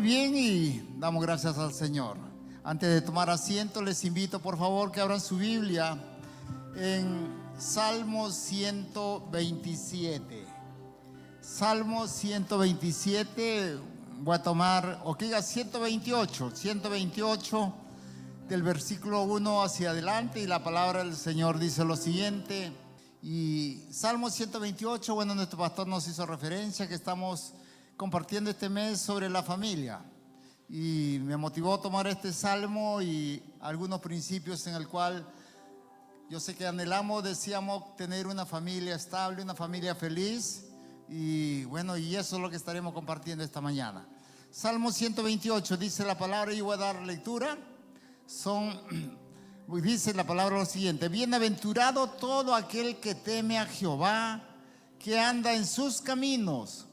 bien y damos gracias al Señor. Antes de tomar asiento, les invito por favor que abran su Biblia en Salmo 127. Salmo 127, voy a tomar, o que diga 128 del versículo 1 hacia adelante, y la palabra del Señor dice lo siguiente. Y Salmo 128, bueno, nuestro pastor nos hizo referencia que estamos compartiendo este mes sobre la familia, y me motivó a tomar este salmo y algunos principios en el cual yo sé que anhelamos, deseamos tener una familia estable, una familia feliz, y bueno, y eso es lo que estaremos compartiendo esta mañana. Salmo 128 dice la palabra, y voy a dar lectura. Dice la palabra lo siguiente: bienaventurado todo aquel que teme a Jehová, que anda en sus caminos.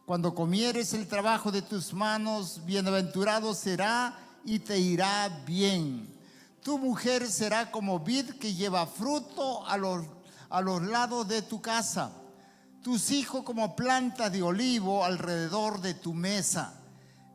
Cuando comieres el trabajo de tus manos, bienaventurado será y te irá bien. Tu mujer será como vid que lleva fruto a los lados de tu casa. Tus hijos como plantas de olivo alrededor de tu mesa.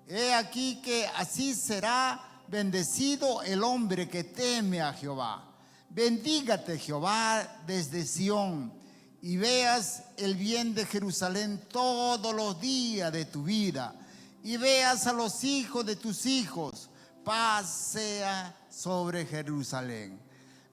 He aquí que así será bendecido el hombre que teme a Jehová. Bendígate Jehová desde Sión, y veas el bien de Jerusalén todos los días de tu vida, y veas a los hijos de tus hijos. Paz sea sobre Jerusalén.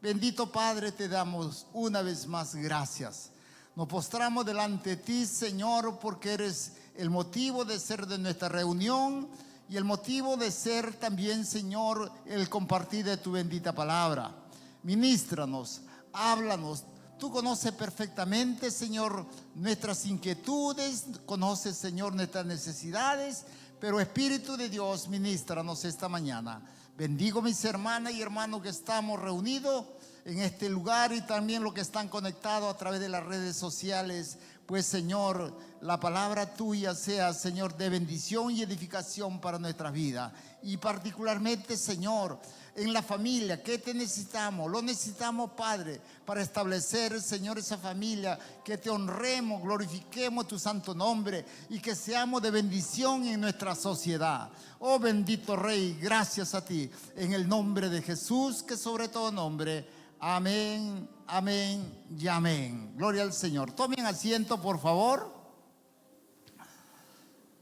Bendito Padre, te damos una vez más gracias. Nos postramos delante de ti, Señor, porque eres el motivo de ser de nuestra reunión y el motivo de ser también, Señor, el compartir de tu bendita palabra. Ministranos, háblanos. Tú conoces perfectamente, Señor, nuestras inquietudes, conoces, Señor, nuestras necesidades, pero Espíritu de Dios, ministranos esta mañana. Bendigo mis hermanas y hermanos que estamos reunidos en este lugar, y también los que están conectados a través de las redes sociales. Pues, Señor, la palabra tuya sea, Señor, de bendición y edificación para nuestra vida. Y particularmente, Señor, en la familia, ¿qué te necesitamos? Lo necesitamos, Padre, para establecer, Señor, esa familia, que te honremos, glorifiquemos tu santo nombre y que seamos de bendición en nuestra sociedad. Oh bendito Rey, gracias a ti, en el nombre de Jesús, que sobre todo nombre. Amén, amén y amén. Gloria al Señor. Tomen asiento, por favor.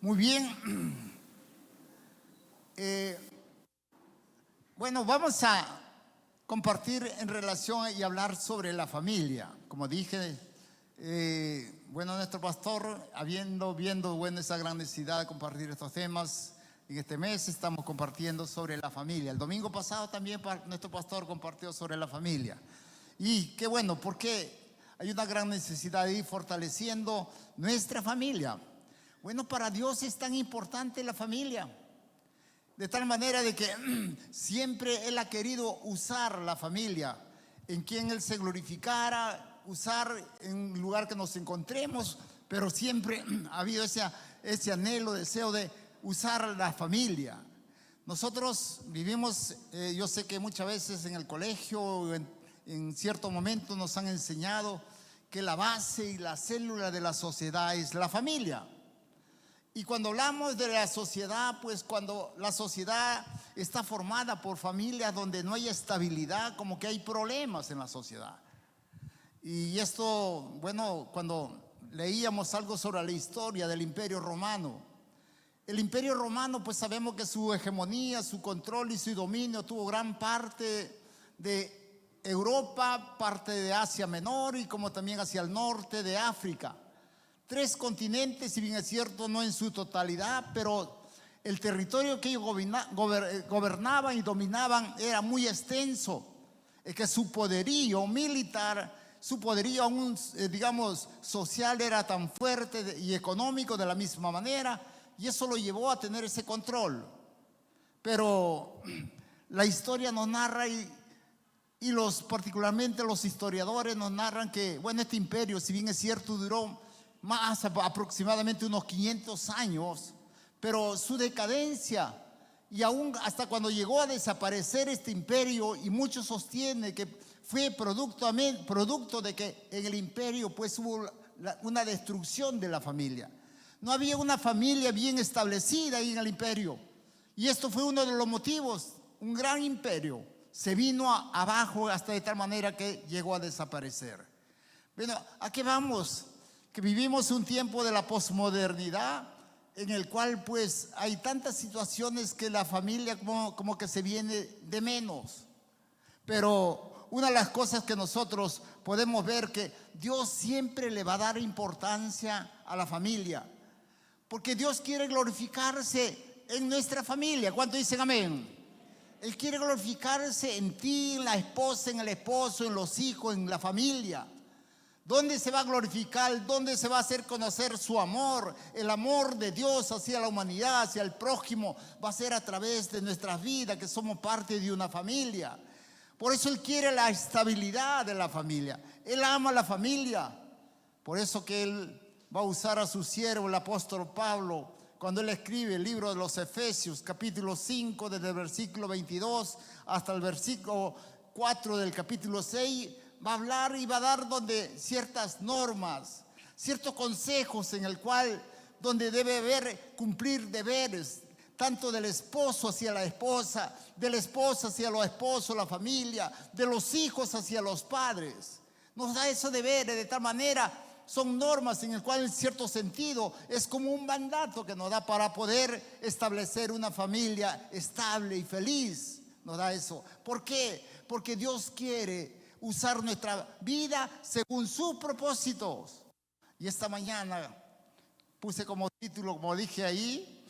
Muy bien. Bueno, vamos a compartir en relación y hablar sobre la familia. Como dije, bueno, nuestro pastor, viendo, bueno, esa gran necesidad de compartir estos temas, en este mes estamos compartiendo sobre la familia. El domingo pasado también nuestro pastor compartió sobre la familia. Y qué bueno, porque hay una gran necesidad de ir fortaleciendo nuestra familia. Bueno, para Dios es tan importante la familia, de tal manera de que siempre Él ha querido usar la familia en quien Él se glorificara, usar en un lugar que nos encontremos, pero siempre ha habido ese anhelo, deseo de usar la familia. Nosotros vivimos, yo sé que muchas veces en el colegio, en cierto momento nos han enseñado que la base y la célula de la sociedad es la familia. Y cuando hablamos de la sociedad, pues cuando la sociedad está formada por familias donde no hay estabilidad, como que hay problemas en la sociedad. Y esto, bueno, cuando leíamos algo sobre la historia del Imperio Romano, el Imperio Romano, pues sabemos que su hegemonía, su control y su dominio tuvo gran parte de Europa, parte de Asia Menor y como también hacia el norte de África. 3 continentes, si bien es cierto, no en su totalidad, pero el territorio que ellos gobernaban y dominaban era muy extenso. Es que su poderío militar, su poderío aún, digamos, social era tan fuerte y económico de la misma manera, y eso lo llevó a tener ese control. Pero la historia nos narra y particularmente los historiadores nos narran que, bueno, este imperio, si bien es cierto, duró más aproximadamente unos 500 años, pero su decadencia, y aún hasta cuando llegó a desaparecer este imperio, y muchos sostienen que fue producto de que en el imperio pues hubo una destrucción de la familia. No había una familia bien establecida ahí en el imperio. Y esto fue uno de los motivos. Un gran imperio se vino abajo hasta de tal manera que llegó a desaparecer. Bueno, ¿a qué vamos? Que vivimos un tiempo de la posmodernidad en el cual pues hay tantas situaciones que la familia como que se viene de menos. Pero una de las cosas que nosotros podemos ver que Dios siempre le va a dar importancia a la familia. Porque Dios quiere glorificarse en nuestra familia. ¿Cuántos dicen amén? Él quiere glorificarse en ti, en la esposa, en el esposo, en los hijos, en la familia. ¿Dónde se va a glorificar? ¿Dónde se va a hacer conocer su amor? El amor de Dios hacia la humanidad, hacia el prójimo, va a ser a través de nuestras vidas, que somos parte de una familia. Por eso Él quiere la estabilidad de la familia. Él ama a la familia. Por eso que Él va a usar a su siervo, el apóstol Pablo, cuando Él escribe el libro de los Efesios, capítulo 5, desde el versículo 22 hasta el versículo 4 del capítulo 6, va a hablar y va a dar donde ciertas normas, ciertos consejos en el cual donde debe haber cumplir deberes, tanto del esposo hacia la esposa, de la esposa hacia los esposos, la familia, de los hijos hacia los padres. Nos da esos deberes de tal manera, son normas en el cual en cierto sentido es como un mandato que nos da para poder establecer una familia estable y feliz. Nos da eso. ¿Por qué? Porque Dios quiere usar nuestra vida según sus propósitos. Y esta mañana puse como título, como dije ahí,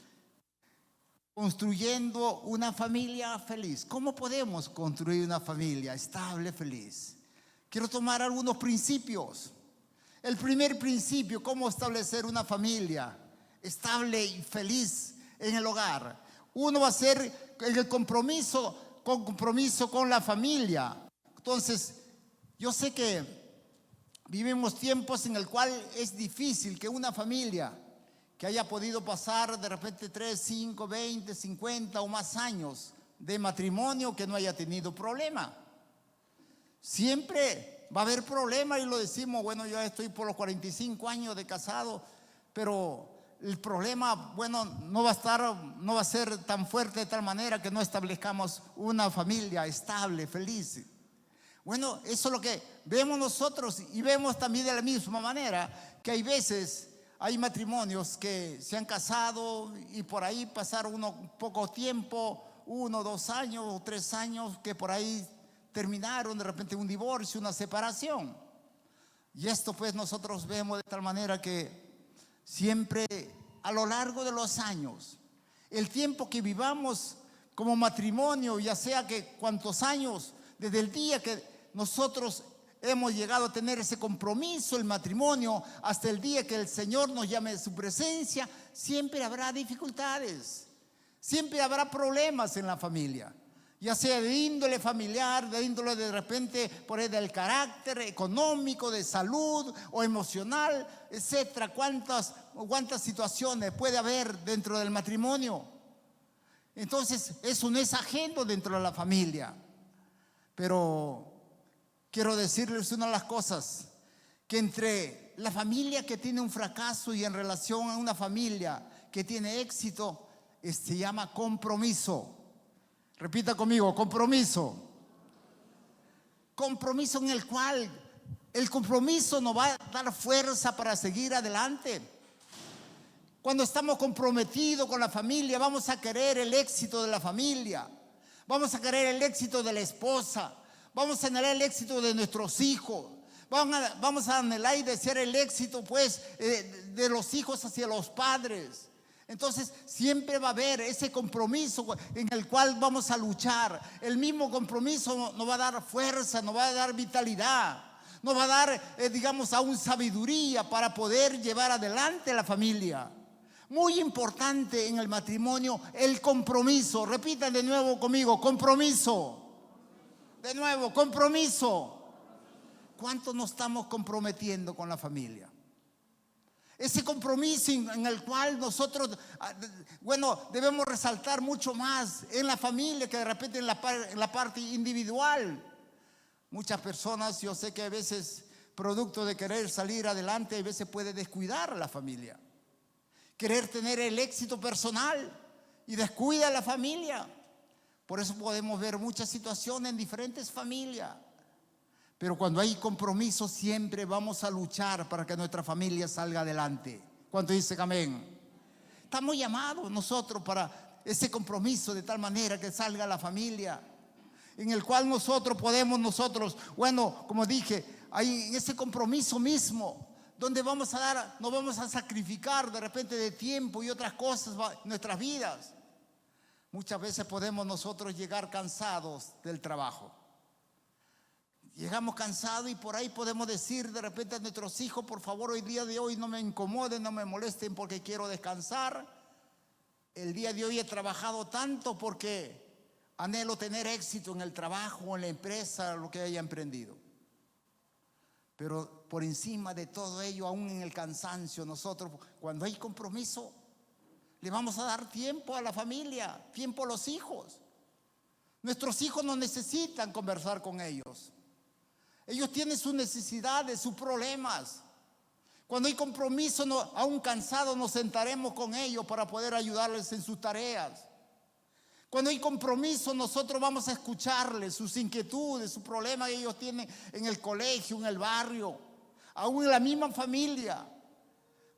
construyendo una familia feliz. ¿Cómo podemos construir una familia estable, feliz? Quiero tomar algunos principios. El primer principio, cómo establecer una familia estable y feliz en el hogar. Uno va a ser el compromiso con la familia. Entonces, yo sé que vivimos tiempos en el cual es difícil que una familia que haya podido pasar de repente 3, 5, 20, 50 o más años de matrimonio que no haya tenido problema. Siempre va a haber problemas y lo decimos, bueno, yo estoy por los 45 años de casado, pero el problema, bueno, no va a ser tan fuerte de tal manera que no establezcamos una familia estable, feliz. Bueno, eso es lo que vemos nosotros y vemos también de la misma manera que hay veces, hay matrimonios que se han casado y por ahí pasaron poco tiempo, 1, 2 años o 3 años, que por ahí terminaron de repente un divorcio, una separación. Y esto pues nosotros vemos de tal manera que siempre a lo largo de los años, el tiempo que vivamos como matrimonio, ya sea que cuántos años, desde el día que nosotros hemos llegado a tener ese compromiso, el matrimonio, hasta el día que el Señor nos llame de su presencia, siempre habrá dificultades, siempre habrá problemas en la familia, ya sea de índole familiar, de índole de repente por ahí del carácter económico, de salud o emocional, etcétera. ¿Cuántas situaciones puede haber dentro del matrimonio? Entonces, eso no es ajeno dentro de la familia. Pero quiero decirles una de las cosas, que entre la familia que tiene un fracaso y en relación a una familia que tiene éxito, se llama compromiso. Repita conmigo, compromiso. Compromiso en el cual el compromiso nos va a dar fuerza para seguir adelante. Cuando estamos comprometidos con la familia, vamos a querer el éxito de la familia. Vamos a querer el éxito de la esposa. Vamos a anhelar el éxito de nuestros hijos. Vamos a anhelar y desear el éxito pues de los hijos hacia los padres. Entonces siempre va a haber ese compromiso en el cual vamos a luchar. El mismo compromiso nos va a dar fuerza, nos va a dar vitalidad, nos va a dar, digamos, aún sabiduría para poder llevar adelante la familia. Muy importante en el matrimonio el compromiso. Repitan de nuevo conmigo, compromiso. De nuevo, compromiso. ¿Cuánto nos estamos comprometiendo con la familia? Ese compromiso en el cual nosotros, bueno, debemos resaltar mucho más en la familia que de repente en la parte individual. Muchas personas, yo sé que a veces, producto de querer salir adelante, a veces puede descuidar a la familia. Querer tener el éxito personal y descuida a la familia. Por eso podemos ver muchas situaciones en diferentes familias. Pero cuando hay compromiso siempre vamos a luchar para que nuestra familia salga adelante. ¿Cuánto dice amén? Estamos llamados nosotros para ese compromiso de tal manera que salga la familia, en el cual nosotros podemos, bueno, como dije, hay en ese compromiso mismo, donde vamos a dar, nos vamos a sacrificar de repente de tiempo y otras cosas en nuestras vidas. Muchas veces podemos nosotros llegar cansados del trabajo. Llegamos cansados y por ahí podemos decir de repente a nuestros hijos: por favor, el día de hoy no me incomoden, no me molesten porque quiero descansar. El día de hoy he trabajado tanto porque anhelo tener éxito en el trabajo, en la empresa, lo que haya emprendido. Pero por encima de todo ello, aún en el cansancio, nosotros cuando hay compromiso, le vamos a dar tiempo a la familia, tiempo a los hijos. Nuestros hijos no necesitan conversar con ellos. Ellos tienen sus necesidades, sus problemas. Cuando hay compromiso, aún cansados, nos sentaremos con ellos para poder ayudarles en sus tareas. Cuando hay compromiso, nosotros vamos a escucharles sus inquietudes, sus problemas que ellos tienen en el colegio, en el barrio, aún en la misma familia.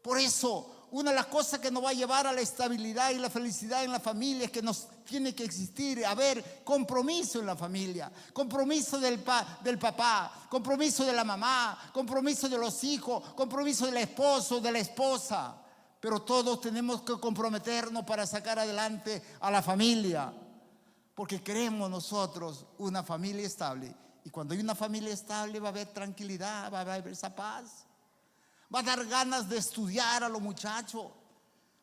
Por eso, una de las cosas que nos va a llevar a la estabilidad y la felicidad en la familia es que nos tiene que existir, haber compromiso en la familia, compromiso del papá, compromiso de la mamá, compromiso de los hijos, compromiso del esposo, de la esposa. Pero todos tenemos que comprometernos para sacar adelante a la familia, porque queremos nosotros una familia estable. Y cuando hay una familia estable va a haber tranquilidad, va a haber esa paz. Va a dar ganas de estudiar a los muchachos.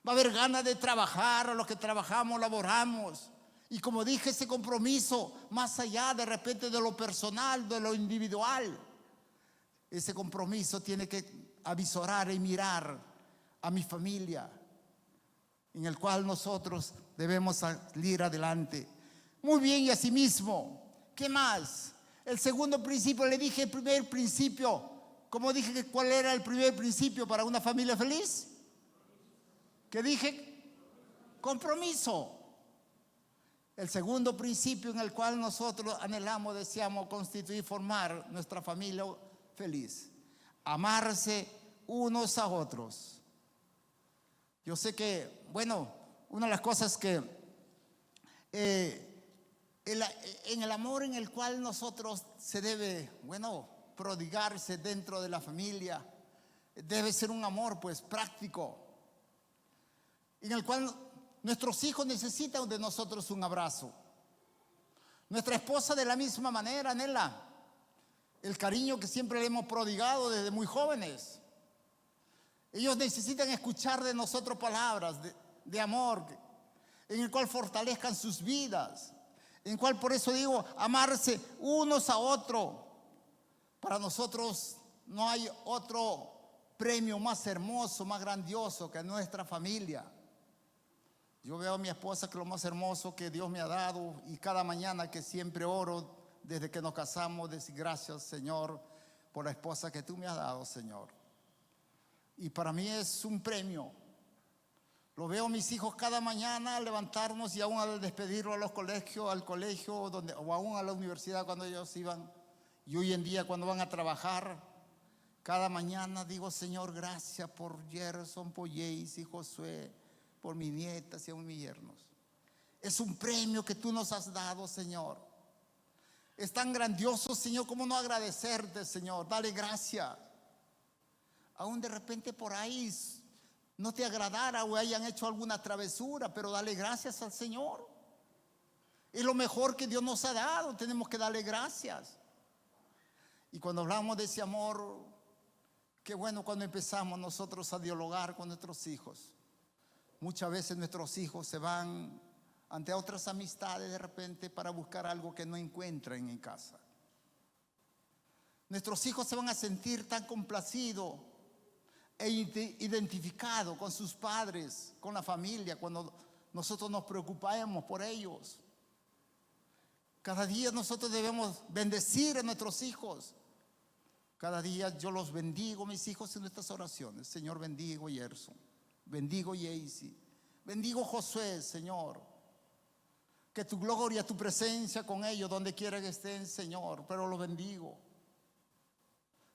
Va a haber ganas de trabajar a los que trabajamos, laboramos. Y como dije, ese compromiso, más allá de repente de lo personal, de lo individual, ese compromiso tiene que avisorar y mirar a mi familia, en el cual nosotros debemos salir adelante. Muy bien, y asimismo, ¿qué más? El segundo principio, le dije el primer principio. ¿Cómo dije cuál era el primer principio para una familia feliz? ¿Qué dije? Compromiso. El segundo principio en el cual nosotros anhelamos, deseamos constituir, formar nuestra familia feliz: amarse unos a otros. Yo sé que, bueno, una de las cosas que en el amor en el cual nosotros se debe, bueno, prodigarse dentro de la familia, debe ser un amor pues práctico, en el cual nuestros hijos necesitan de nosotros un abrazo. Nuestra esposa de la misma manera anhela el cariño que siempre le hemos prodigado desde muy jóvenes. Ellos necesitan escuchar de nosotros palabras de amor, en el cual fortalezcan sus vidas, en el cual, por eso digo, amarse unos a otros. Para nosotros no hay otro premio más hermoso, más grandioso que nuestra familia. Yo veo a mi esposa que lo más hermoso que Dios me ha dado, y cada mañana que siempre oro desde que nos casamos, decir gracias, Señor, por la esposa que tú me has dado, Señor. Y para mí es un premio. Lo veo a mis hijos cada mañana levantarnos, y aún al despedirlo al colegio, o aún a la universidad cuando ellos iban. Y hoy en día cuando van a trabajar, cada mañana digo: Señor, gracias por Gerson, por Jayce y Josué, por mis nietas y aún mis yernos. Es un premio que tú nos has dado, Señor. Es tan grandioso, Señor, como no agradecerte, Señor. Dale gracias. Aún de repente por ahí no te agradara o hayan hecho alguna travesura, pero dale gracias al Señor. Es lo mejor que Dios nos ha dado, tenemos que darle gracias. Y cuando hablamos de ese amor, qué bueno cuando empezamos nosotros a dialogar con nuestros hijos. Muchas veces nuestros hijos se van ante otras amistades de repente para buscar algo que no encuentran en casa. Nuestros hijos se van a sentir tan complacidos e identificados con sus padres, con la familia, cuando nosotros nos preocupamos por ellos. Cada día nosotros debemos bendecir a nuestros hijos. Cada día yo los bendigo, mis hijos, en nuestras oraciones. Señor, bendigo a Gerson, bendigo a Jayce, Bendigo Josué, Señor. Que tu gloria, tu presencia con ellos, donde quiera que estén, Señor. Pero los bendigo.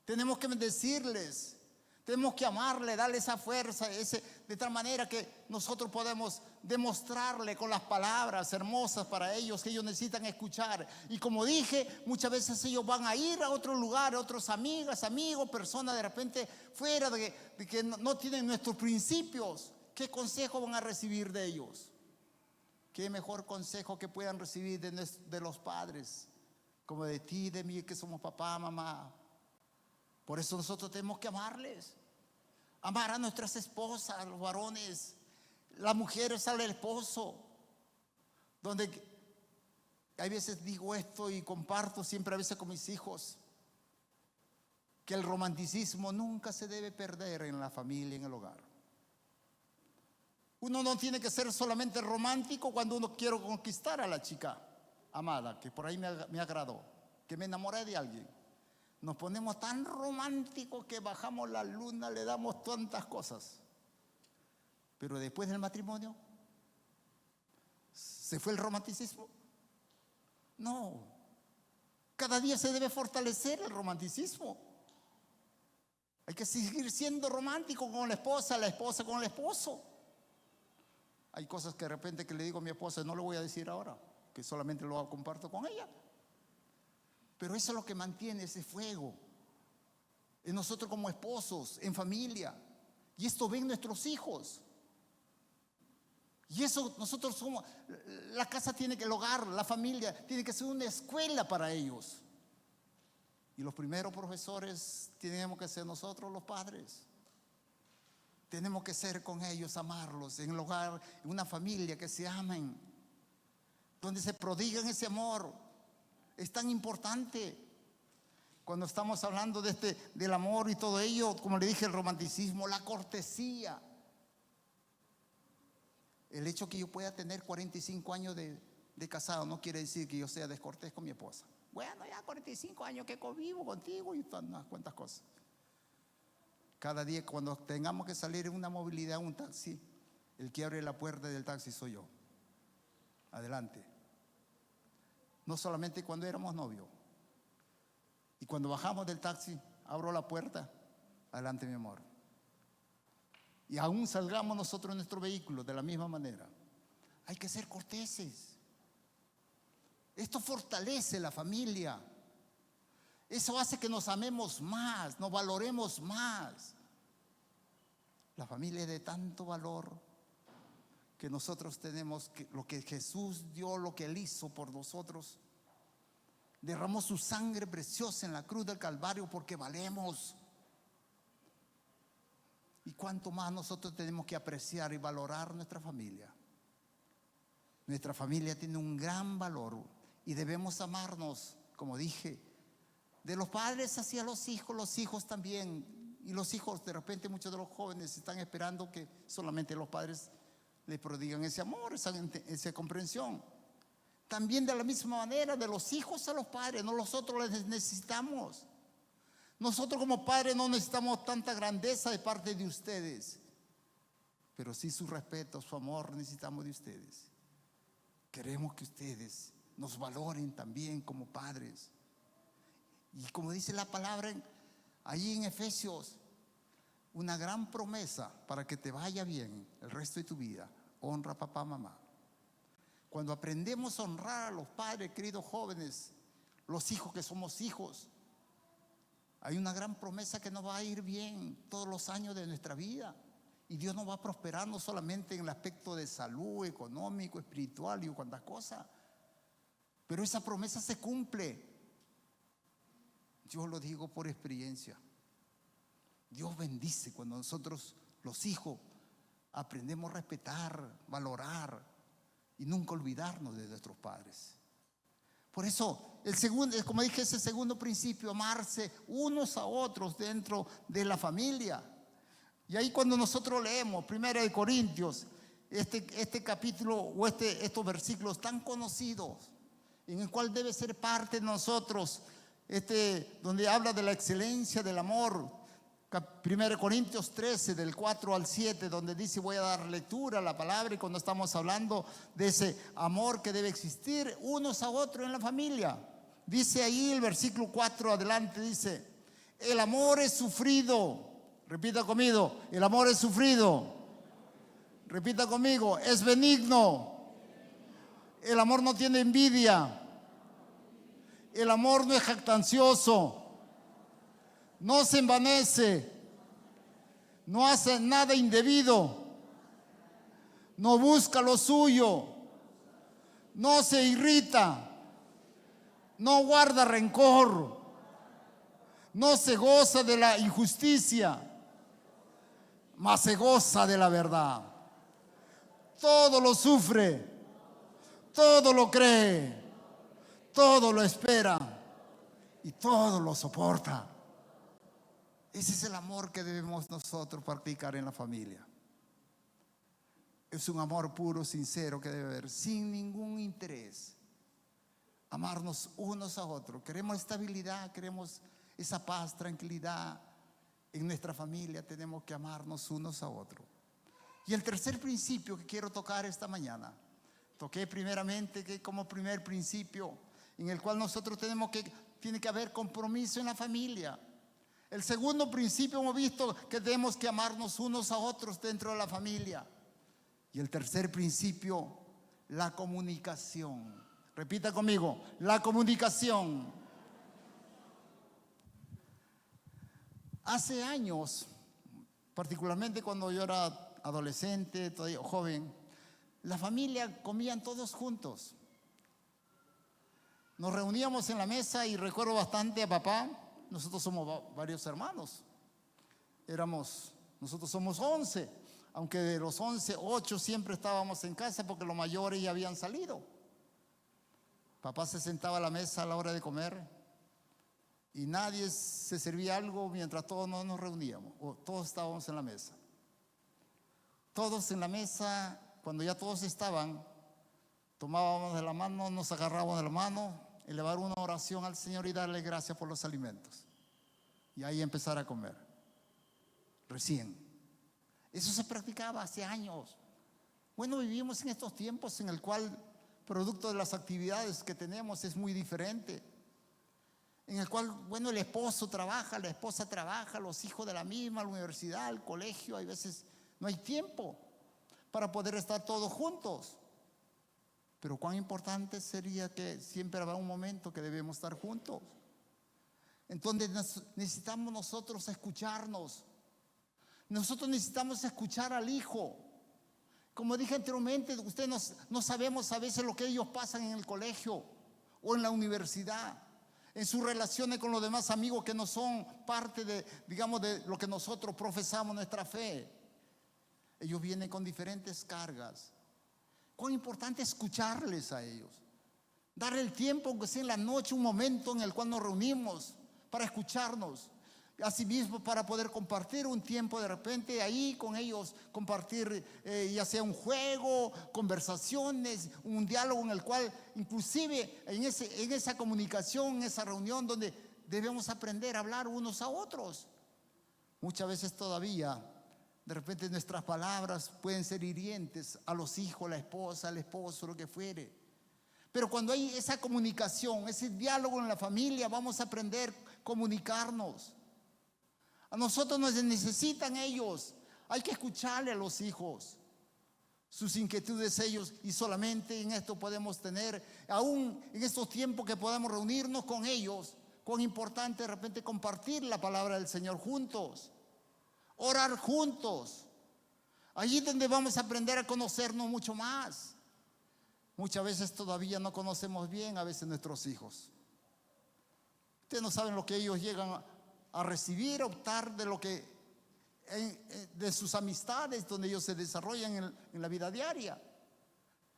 Tenemos que bendecirles. Tenemos que amarle, darle esa fuerza, de tal manera que nosotros podemos demostrarle con las palabras hermosas para ellos que ellos necesitan escuchar. Y como dije, muchas veces ellos van a ir a otro lugar, a otros amigas, amigos, personas de repente fuera de que no tienen nuestros principios. ¿Qué consejo van a recibir de ellos? ¿Qué mejor consejo que puedan recibir de los padres? Como de ti, de mí, que somos papá, mamá. Por eso nosotros tenemos que amarles. Amar a nuestras esposas, a los varones, las mujeres al esposo. Donde hay veces digo esto y comparto siempre a veces con mis hijos, que el romanticismo nunca se debe perder en la familia, en el hogar. Uno no tiene que ser solamente romántico cuando uno quiere conquistar a la chica amada, que por ahí me agradó, que me enamoré de alguien. Nos ponemos tan románticos que bajamos la luna, le damos tantas cosas. Pero después del matrimonio, ¿se fue el romanticismo? No. Cada día se debe fortalecer el romanticismo. Hay que seguir siendo romántico con la esposa con el esposo. Hay cosas que de repente que le digo a mi esposa, no le voy a decir ahora, que solamente lo comparto con ella. Pero eso es lo que mantiene ese fuego en nosotros como esposos, en familia. Y esto ven nuestros hijos. Y eso nosotros somos, la casa tiene que, el hogar, la familia, tiene que ser una escuela para ellos. Y los primeros profesores tenemos que ser nosotros los padres. Tenemos que ser con ellos, amarlos, en el hogar, en una familia que se amen, donde se prodigan ese amor. Es tan importante cuando estamos hablando del amor y todo ello, como le dije, el romanticismo, la cortesía. El hecho que yo pueda tener 45 años de casado no quiere decir que yo sea descortés con mi esposa. Bueno, ya 45 años que convivo contigo y unas cuantas cosas. Cada día cuando tengamos que salir en una movilidad, un taxi, el que abre la puerta del taxi soy yo. Adelante. No solamente cuando éramos novios. Y cuando bajamos del taxi, abro la puerta. Adelante, mi amor. Y aún salgamos nosotros en nuestro vehículo de la misma manera. Hay que ser corteses. Esto fortalece la familia. Eso hace que nos amemos más, nos valoremos más. La familia es de tanto valor que nosotros tenemos que, lo que Jesús dio, lo que Él hizo por nosotros. Derramó su sangre preciosa en la cruz del Calvario porque valemos. Y cuánto más nosotros tenemos que apreciar y valorar nuestra familia. Nuestra familia tiene un gran valor y debemos amarnos, como dije, de los padres hacia los hijos también. Y los hijos, de repente muchos de los jóvenes están esperando que solamente los padres le prodigan ese amor, esa comprensión. También de la misma manera, de los hijos a los padres, nosotros les necesitamos. Nosotros como padres no necesitamos tanta grandeza de parte de ustedes, pero sí su respeto, su amor necesitamos de ustedes. Queremos que ustedes nos valoren también como padres. Y como dice la palabra allí en Efesios, una gran promesa para que te vaya bien el resto de tu vida: honra a papá, mamá. Cuando aprendemos a honrar a los padres, queridos jóvenes, los hijos que somos hijos, hay una gran promesa que nos va a ir bien todos los años de nuestra vida. Y Dios nos va a prosperar no solamente en el aspecto de salud, económico, espiritual y cuantas cosas. Pero esa promesa se cumple. Yo lo digo por experiencia. Dios bendice cuando nosotros, los hijos, aprendemos a respetar, valorar y nunca olvidarnos de nuestros padres. Por eso, el segundo, como dije, ese segundo principio, amarse unos a otros dentro de la familia. Y ahí cuando nosotros leemos 1 Corintios, este capítulo o estos versículos tan conocidos, en el cual debe ser parte de nosotros, donde habla de la excelencia del amor, 1 Corintios 13, del 4 al 7, donde dice, voy a dar lectura a la palabra, y cuando estamos hablando de ese amor que debe existir unos a otros en la familia. Dice ahí el versículo 4 adelante, dice, el amor es sufrido. Repita conmigo, el amor es sufrido. Repita conmigo, es benigno. El amor no tiene envidia. El amor no es jactancioso. No se envanece, no hace nada indebido, no busca lo suyo, no se irrita, no guarda rencor, no se goza de la injusticia, mas se goza de la verdad. Todo lo sufre, todo lo cree, todo lo espera y todo lo soporta. Ese es el amor que debemos nosotros practicar en la familia. Es un amor puro, sincero, que debe haber, sin ningún interés. Amarnos unos a otros. Queremos estabilidad, queremos esa paz, tranquilidad en nuestra familia. Tenemos que amarnos unos a otros. Y el tercer principio que quiero tocar esta mañana, toqué primeramente que como primer principio en el cual nosotros tiene que haber compromiso en la familia. El segundo principio hemos visto que tenemos que amarnos unos a otros dentro de la familia. Y el tercer principio, la comunicación. Repita conmigo, la comunicación. Hace años, particularmente cuando yo era adolescente, todavía joven, la familia comían todos juntos. Nos reuníamos en la mesa y recuerdo bastante a papá. Nosotros somos varios hermanos. Nosotros somos 11, aunque de los 11, 8 siempre estábamos en casa porque los mayores ya habían salido. Papá se sentaba a la mesa a la hora de comer y nadie se servía algo mientras todos no nos reuníamos, o todos estábamos en la mesa. Todos en la mesa, cuando ya todos estaban, tomábamos de la mano, nos agarrábamos de la mano, elevar una oración al Señor y darle gracias por los alimentos. Y ahí empezar a comer. Recién. Eso se practicaba hace años. Bueno, vivimos en estos tiempos en el cual, producto de las actividades que tenemos, es muy diferente. En el cual, bueno, el esposo trabaja, la esposa trabaja, los hijos de la misma, la universidad, el colegio, hay veces no hay tiempo para poder estar todos juntos. Pero cuán importante sería que siempre habrá un momento que debemos estar juntos. Entonces necesitamos nosotros escucharnos. Nosotros necesitamos escuchar al hijo. Como dije anteriormente, ustedes no sabemos a veces lo que ellos pasan en el colegio o en la universidad, en sus relaciones con los demás amigos que no son parte de, digamos, de lo que nosotros profesamos nuestra fe. Ellos vienen con diferentes cargas. Cuán importante es escucharles a ellos. Darle el tiempo, aunque sea en la noche, un momento en el cual nos reunimos para escucharnos. Asimismo, para poder compartir un tiempo de repente ahí con ellos, compartir ya sea un juego, conversaciones, un diálogo en el cual inclusive en esa comunicación, en esa reunión donde debemos aprender a hablar unos a otros. Muchas veces todavía, de repente nuestras palabras pueden ser hirientes a los hijos, a la esposa, al esposo, lo que fuere. Pero cuando hay esa comunicación, ese diálogo en la familia, vamos a aprender a comunicarnos. A nosotros nos necesitan ellos. Hay que escucharle a los hijos, sus inquietudes ellos, y solamente en esto podemos tener, aún en estos tiempos que podamos reunirnos con ellos, cuán importante de repente compartir la palabra del Señor juntos, orar juntos. Allí es donde vamos a aprender a conocernos mucho más. Muchas veces todavía no conocemos bien a veces nuestros hijos. Ustedes no saben lo que ellos llegan a recibir, a optar de lo que de sus amistades donde ellos se desarrollan en la vida diaria.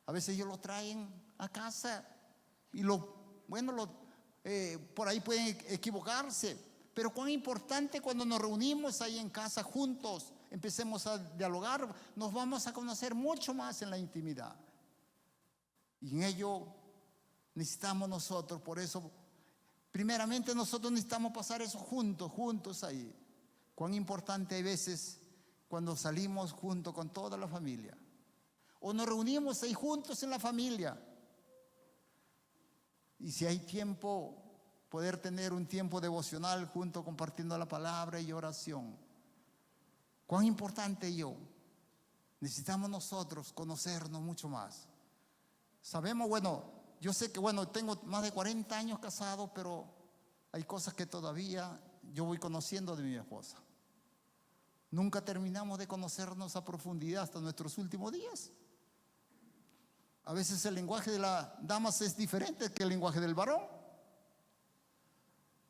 A veces ellos lo traen a casa y por ahí pueden equivocarse. Pero cuán importante cuando nos reunimos ahí en casa juntos, empecemos a dialogar, nos vamos a conocer mucho más en la intimidad. Y en ello necesitamos nosotros, por eso primeramente nosotros necesitamos pasar eso juntos ahí. Cuán importante hay veces cuando salimos junto con toda la familia, o nos reunimos ahí juntos en la familia. Y si hay tiempo, poder tener un tiempo devocional junto, compartiendo la palabra y oración. Cuán importante necesitamos nosotros conocernos mucho más. Sabemos, yo sé que, tengo más de 40 años casado, pero hay cosas que todavía yo voy conociendo de mi esposa. Nunca terminamos de conocernos a profundidad hasta nuestros últimos días. A veces el lenguaje de las damas es diferente que el lenguaje del varón.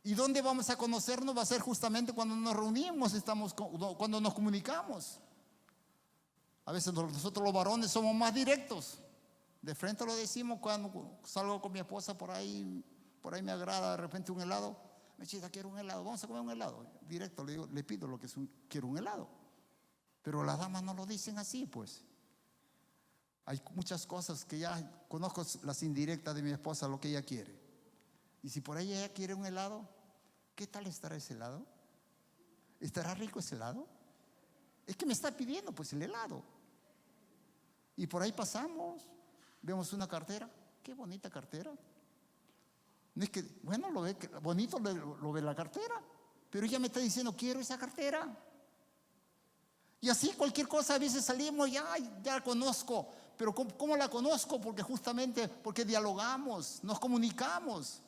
¿Y dónde vamos a conocernos? Va a ser justamente cuando nos reunimos, cuando nos comunicamos. A veces nosotros los varones somos más directos. De frente lo decimos. Cuando salgo con mi esposa por ahí me agrada de repente un helado. Mechita, quiero un helado, vamos a comer un helado. Directo le pido lo que es quiero un helado. Pero las damas no lo dicen así, pues. Hay muchas cosas que ya conozco, las indirectas de mi esposa, lo que ella quiere. Y si por ahí ella quiere un helado, ¿qué tal estará ese helado? ¿Estará rico ese helado? Es que me está pidiendo pues el helado. Y por ahí pasamos, vemos una cartera. Qué bonita cartera. No es que, lo ve bonito, lo ve la cartera, pero ella me está diciendo, quiero esa cartera. Y así cualquier cosa, a veces salimos, ya conozco. Pero ¿cómo la conozco? Porque dialogamos, nos comunicamos.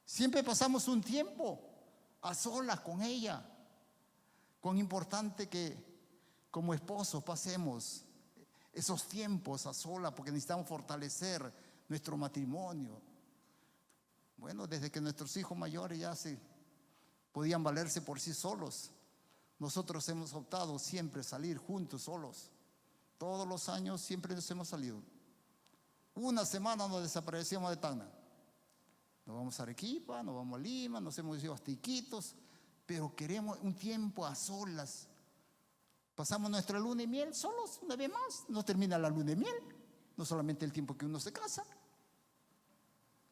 Siempre pasamos un tiempo a solas con ella. Cuán importante que como esposos pasemos esos tiempos a solas, porque necesitamos fortalecer nuestro matrimonio. Desde que nuestros hijos mayores ya podían valerse por sí solos, nosotros hemos optado siempre salir juntos, solos. Todos los años siempre nos hemos salido. Una semana nos desaparecíamos de Tacna. Nos vamos a Arequipa, nos vamos a Lima, nos hemos ido hasta Iquitos, pero queremos un tiempo a solas. Pasamos nuestra luna de miel solos una vez más. No termina la luna de miel, no solamente el tiempo que uno se casa.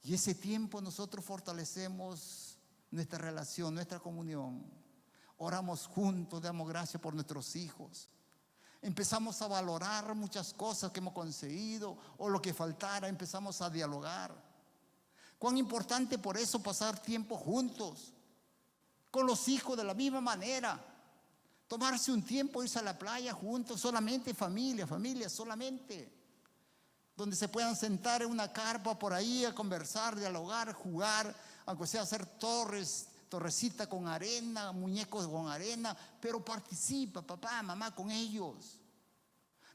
Y ese tiempo nosotros fortalecemos nuestra relación, nuestra comunión. Oramos juntos, damos gracias por nuestros hijos. Empezamos a valorar muchas cosas que hemos conseguido o lo que faltara, empezamos a dialogar. Cuán importante por eso pasar tiempo juntos, con los hijos de la misma manera. Tomarse un tiempo, irse a la playa juntos, solamente familia, solamente. Donde se puedan sentar en una carpa por ahí a conversar, dialogar, jugar, aunque sea hacer torrecita con arena, muñecos con arena, pero participa, papá, mamá, con ellos.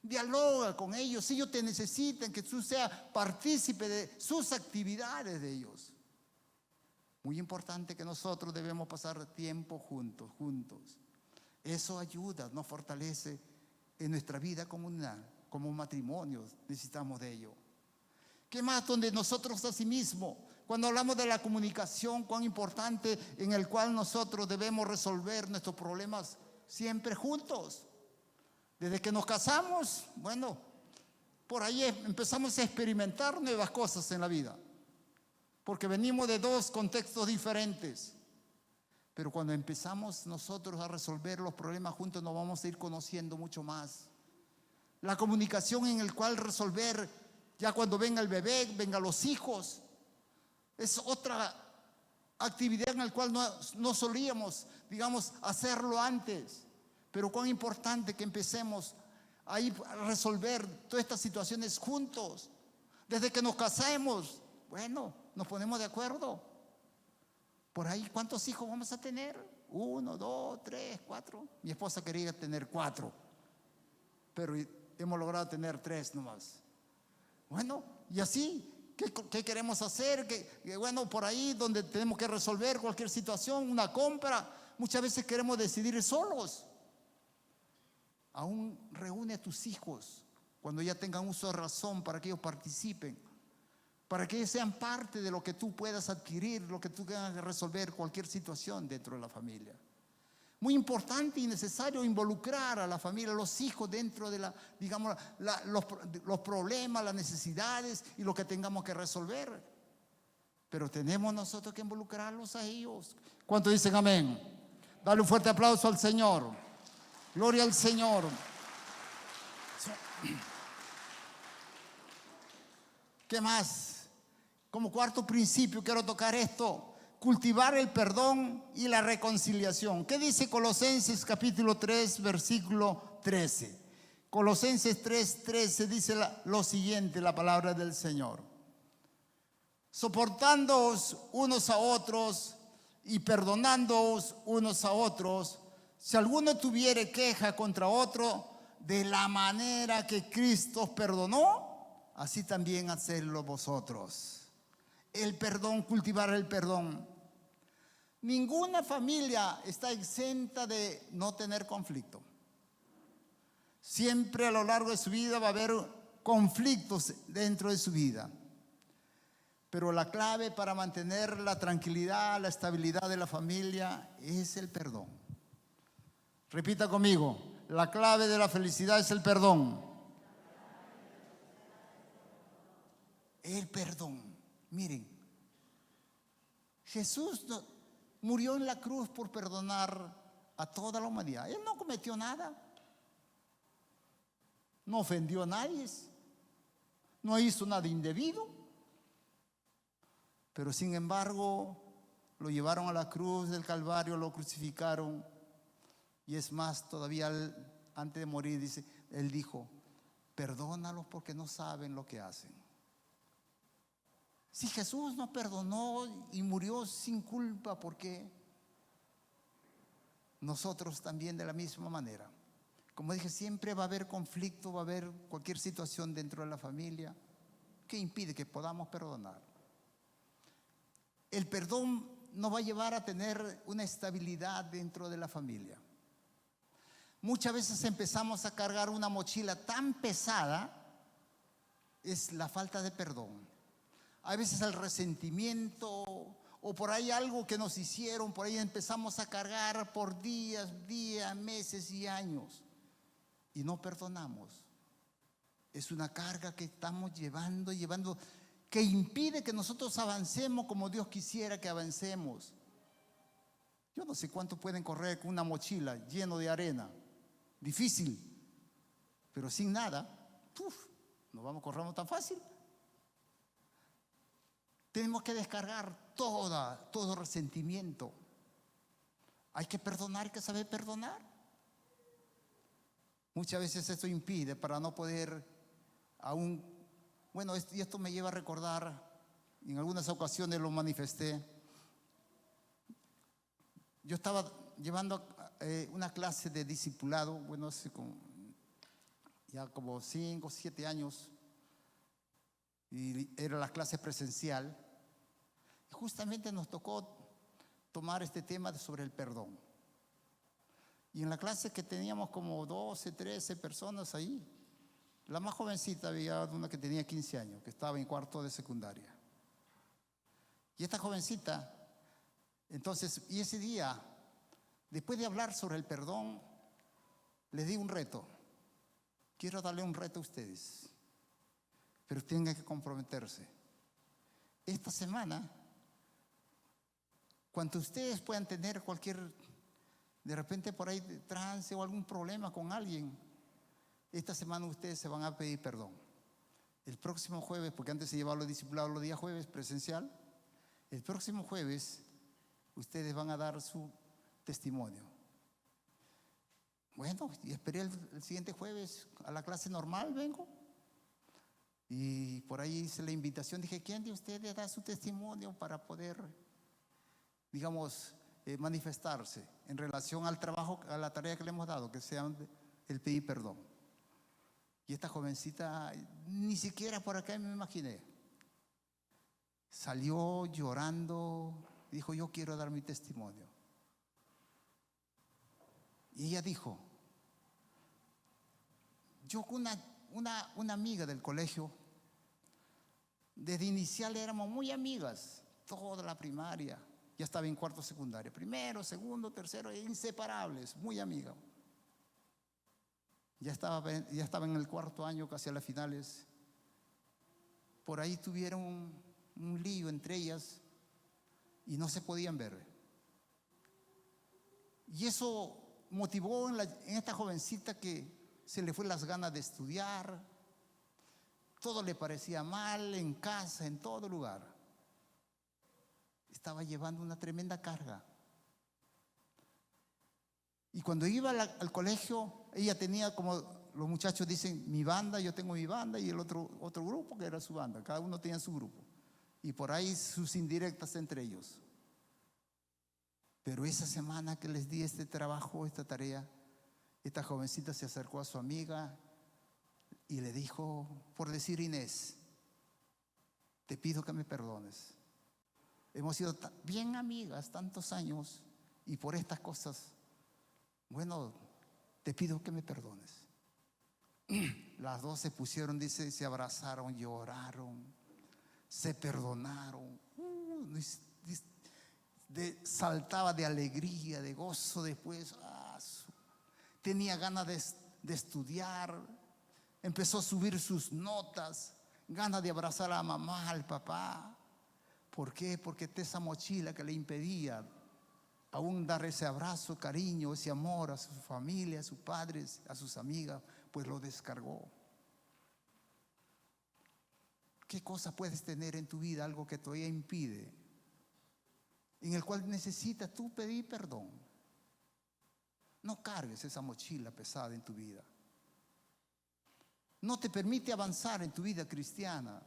Dialoga con ellos. Ellos te necesitan que tú seas partícipe de sus actividades de ellos. Muy importante que nosotros debemos pasar tiempo juntos. Eso ayuda, nos fortalece en nuestra vida comunal. Como matrimonios necesitamos de ello. ¿Qué más? Donde nosotros asimismo, cuando hablamos de la comunicación, cuán importante en el cual nosotros debemos resolver nuestros problemas siempre juntos. Desde que nos casamos, por ahí empezamos a experimentar nuevas cosas en la vida, porque venimos de dos contextos diferentes. Pero cuando empezamos nosotros a resolver los problemas juntos, nos vamos a ir conociendo mucho más. La comunicación en el cual resolver, ya cuando venga el bebé, vengan los hijos, es otra actividad en la cual no solíamos, hacerlo antes. Pero cuán importante que empecemos a ir a resolver todas estas situaciones juntos. Desde que nos casamos, nos ponemos de acuerdo. Por ahí, ¿cuántos hijos vamos a tener? 1, 2, 3, 4. Mi esposa quería tener 4, pero hemos logrado tener 3 nomás. Y así, ¿qué queremos hacer? Por ahí donde tenemos que resolver cualquier situación, una compra, muchas veces queremos decidir solos. Aún reúne a tus hijos cuando ya tengan uso de razón para que ellos participen, para que ellos sean parte de lo que tú puedas adquirir, lo que tú tengas que resolver, cualquier situación dentro de la familia. Muy importante y necesario involucrar a la familia, a los hijos dentro de los problemas, las necesidades y lo que tengamos que resolver. Pero tenemos nosotros que involucrarlos a ellos. ¿Cuántos dicen amén? Dale un fuerte aplauso al Señor. Gloria al Señor. ¿Qué más? Como cuarto principio quiero tocar esto: cultivar el perdón y la reconciliación. ¿Qué dice Colosenses capítulo 3, versículo 13? Colosenses 3:13 dice lo siguiente, la palabra del Señor: soportándoos unos a otros y perdonándoos unos a otros, si alguno tuviere queja contra otro, de la manera que Cristo os perdonó, así también hacedlo vosotros. El perdón, cultivar el perdón. Ninguna familia está exenta de no tener conflicto. Siempre a lo largo de su vida va a haber conflictos dentro de su vida. Pero la clave para mantener la tranquilidad, la estabilidad de la familia es el perdón. Repita conmigo: la clave de la felicidad es el perdón. El perdón. Miren, Jesús murió en la cruz por perdonar a toda la humanidad. Él no cometió nada. No ofendió a nadie. No hizo nada indebido. Pero sin embargo, lo llevaron a la cruz del Calvario, lo crucificaron. Y es más, todavía antes de morir, él dijo: perdónalos porque no saben lo que hacen. Si Jesús nos perdonó y murió sin culpa, ¿por qué nosotros también de la misma manera? Como dije, siempre va a haber conflicto, va a haber cualquier situación dentro de la familia que impide que podamos perdonar. El perdón nos va a llevar a tener una estabilidad dentro de la familia. Muchas veces empezamos a cargar una mochila tan pesada, es la falta de perdón. A veces el resentimiento o por ahí algo que nos hicieron, por ahí empezamos a cargar por días, meses y años y no perdonamos. Es una carga que estamos llevando, que impide que nosotros avancemos como Dios quisiera que avancemos. Yo no sé cuánto pueden correr con una mochila llena de arena. Difícil, pero sin nada, no vamos a correr tan fácil. Tenemos que descargar todo resentimiento. Hay que perdonar, hay que saber perdonar. Muchas veces esto impide para no poder aún. Bueno, y esto me lleva a recordar, en algunas ocasiones lo manifesté. Yo estaba llevando una clase de discipulado, bueno, hace ya como 5 o 7 años, y era la clase presencial. Y justamente nos tocó tomar este tema sobre el perdón. Y en la clase que teníamos como 12, 13 personas ahí, la más jovencita había una que tenía 15 años, que estaba en cuarto de secundaria. Y esta jovencita, entonces, y ese día, después de hablar sobre el perdón, les di un reto. Quiero darle un reto a ustedes, pero tienen que comprometerse. Esta semana, cuando ustedes puedan tener de repente por ahí trance o algún problema con alguien, esta semana ustedes se van a pedir perdón. El próximo jueves, porque antes se llevaba los discipulados los días jueves presencial, el próximo jueves ustedes van a dar su testimonio. Bueno, y esperé el siguiente jueves a la clase normal, vengo. Y por ahí hice la invitación, dije: ¿quién de ustedes da su testimonio para poder, digamos, manifestarse en relación al trabajo, a la tarea que le hemos dado, que sea el pedir perdón? Y esta jovencita, ni siquiera por acá me imaginé, salió llorando, dijo: yo quiero dar mi testimonio. Y ella dijo: yo con una amiga del colegio, desde inicial éramos muy amigas, toda la primaria, ya estaba en cuarto secundaria, primero, segundo, tercero, inseparables, muy amigas. Ya estaba en el cuarto año, casi a las finales. Por ahí tuvieron un lío entre ellas y no se podían ver. Y eso motivó en esta jovencita que se le fue las ganas de estudiar. Todo le parecía mal en casa, en todo lugar. Estaba llevando una tremenda carga. Y cuando iba al colegio, ella tenía, como los muchachos dicen, mi banda, yo tengo mi banda, y el otro grupo que era su banda. Cada uno tenía su grupo. Y por ahí sus indirectas entre ellos. Pero esa semana que les di este trabajo, esta tarea, esta jovencita se acercó a su amiga y le dijo, por decir, Inés, te pido que me perdones. Hemos sido bien amigas tantos años y por estas cosas, bueno, te pido que me perdones. Las dos se pusieron, dice, se abrazaron, lloraron, se perdonaron. Saltaba de alegría, de gozo después. Tenía ganas de estudiar, empezó a subir sus notas, ganas de abrazar a la mamá, al papá. ¿Por qué? Porque esa mochila que le impedía aún dar ese abrazo, cariño, ese amor a su familia, a sus padres, a sus amigas, pues lo descargó. ¿Qué cosa puedes tener en tu vida, algo que todavía impide, en el cual necesitas tú pedir perdón? No cargues esa mochila pesada en tu vida. No te permite avanzar en tu vida cristiana,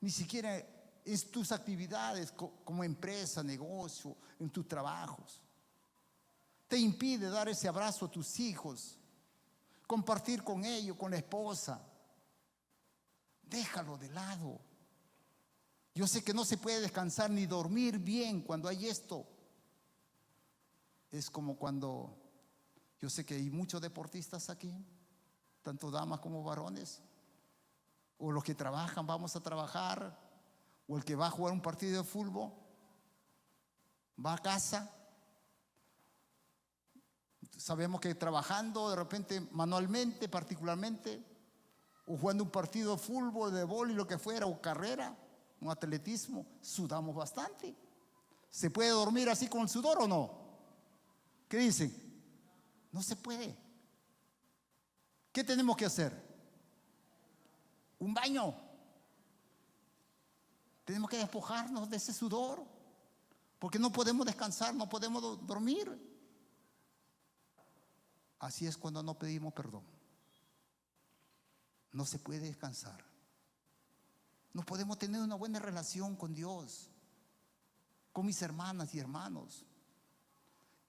ni siquiera en tus actividades como empresa, negocio, en tus trabajos. Te impide dar ese abrazo a tus hijos, compartir con ellos, con la esposa. Déjalo de lado. Yo sé que no se puede descansar ni dormir bien cuando hay esto. Es como cuando, yo sé que hay muchos deportistas aquí, tanto damas como varones, o los que trabajan, vamos a trabajar, o el que va a jugar un partido de fútbol, va a casa. Sabemos que trabajando de repente manualmente, particularmente, o jugando un partido de fútbol, de vóley, lo que fuera, o carrera, un atletismo, sudamos bastante. ¿Se puede dormir así con el sudor o no? ¿Qué dicen? No se puede. ¿Qué tenemos que hacer? Un baño. Tenemos que despojarnos de ese sudor, porque no podemos descansar, no podemos dormir. Así es cuando no pedimos perdón. No se puede descansar. No podemos tener una buena relación con Dios, con mis hermanas y hermanos.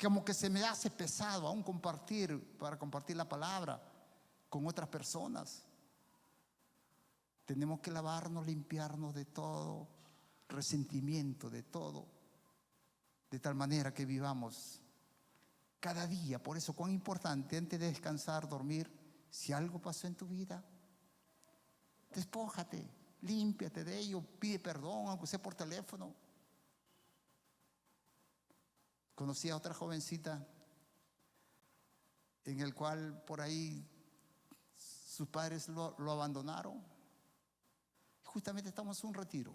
Como que se me hace pesado aún para compartir la palabra con otras personas. Tenemos que lavarnos, limpiarnos de todo resentimiento, de todo, de tal manera que vivamos cada día. Por eso, cuán importante antes de descansar, dormir, si algo pasó en tu vida, despójate, límpiate de ello, pide perdón, aunque sea por teléfono. Conocí a otra jovencita en el cual por ahí sus padres lo abandonaron. Justamente estamos en un retiro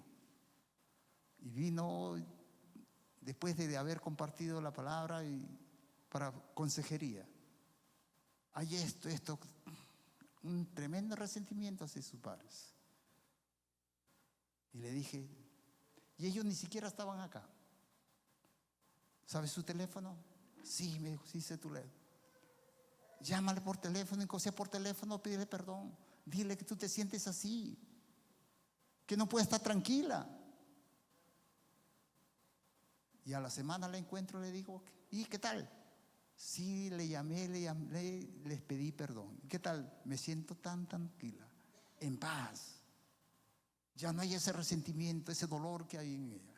y vino después de haber compartido la palabra y para consejería. Hay esto, un tremendo resentimiento hacia sus padres. Y le dije, y ellos ni siquiera estaban acá. ¿Sabes su teléfono? Sí, me dijo, sí sé tu teléfono. Llámale por teléfono, y sea por teléfono, pídele perdón. Dile que tú te sientes así, que no puede estar tranquila. Y a la semana la encuentro y le digo, ¿y qué tal? Sí, le llamé, les pedí perdón. ¿Qué tal? Me siento tan tranquila, en paz. Ya no hay ese resentimiento, ese dolor que hay en ella.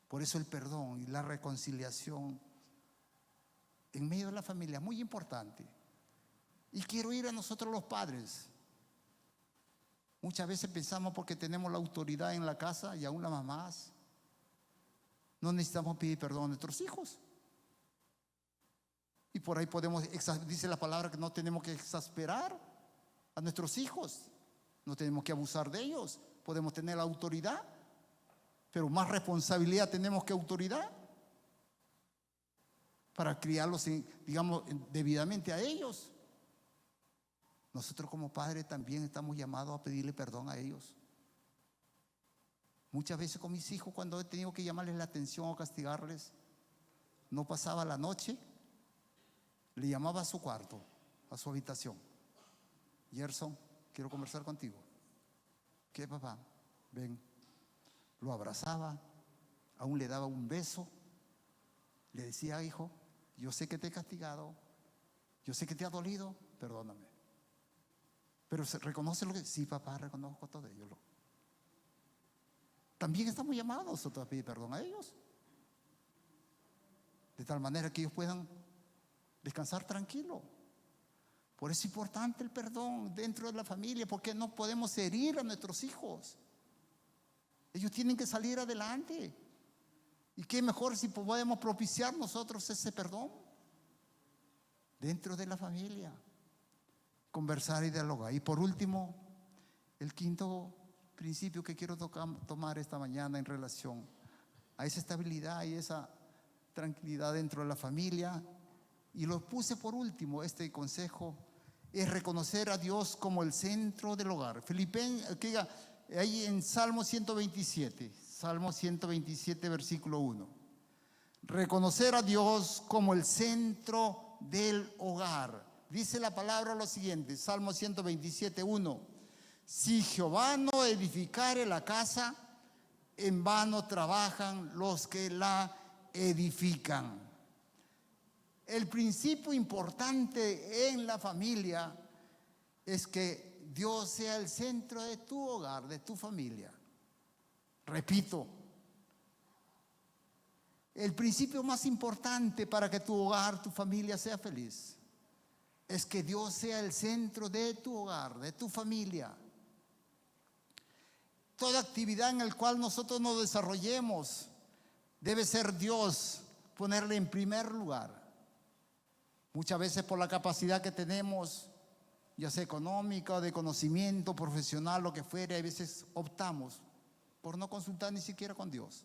Por eso el perdón y la reconciliación en medio de la familia es muy importante. Y quiero ir a nosotros los padres. Muchas veces pensamos porque tenemos la autoridad en la casa y aún las mamás, no necesitamos pedir perdón a nuestros hijos. Y por ahí dice la palabra que no tenemos que exasperar a nuestros hijos, no tenemos que abusar de ellos, podemos tener la autoridad, pero más responsabilidad tenemos que autoridad. para criarlos, digamos, debidamente a ellos. Nosotros como padres también estamos llamados a pedirle perdón a ellos. Muchas veces con mis hijos, cuando he tenido que llamarles la atención o castigarles, no pasaba la noche, le llamaba a su cuarto, a su habitación. Gerson, quiero conversar contigo. ¿Qué, papá? Ven. Lo abrazaba, aún le daba un beso. Le decía: hijo, yo sé que te he castigado, yo sé que te ha dolido, perdóname. Pero reconoce lo que... Sí, papá, reconozco todo ello. También estamos llamados nosotros a pedir perdón a ellos, de tal manera que ellos puedan descansar tranquilo. Por eso es importante el perdón dentro de la familia, porque no podemos herir a nuestros hijos. Ellos tienen que salir adelante. Y qué mejor si podemos propiciar nosotros ese perdón dentro de la familia. Conversar y dialogar. Y por último, el quinto principio que quiero tomar esta mañana en relación a esa estabilidad y esa tranquilidad dentro de la familia, y lo puse por último, este consejo, es reconocer a Dios como el centro del hogar. Ahí en Salmo 127, versículo 1. Reconocer a Dios como el centro del hogar. Dice la palabra lo siguiente, Salmo 127, 1. Si Jehová no edificare la casa, en vano trabajan los que la edifican. El principio importante en la familia es que Dios sea el centro de tu hogar, de tu familia. Repito, el principio más importante para que tu hogar, tu familia sea feliz, es que Dios sea el centro de tu hogar, de tu familia. Toda actividad en la cual nosotros nos desarrollemos debe ser Dios, ponerle en primer lugar. Muchas veces por la capacidad que tenemos, ya sea económica o de conocimiento profesional, lo que fuere, a veces optamos por no consultar ni siquiera con Dios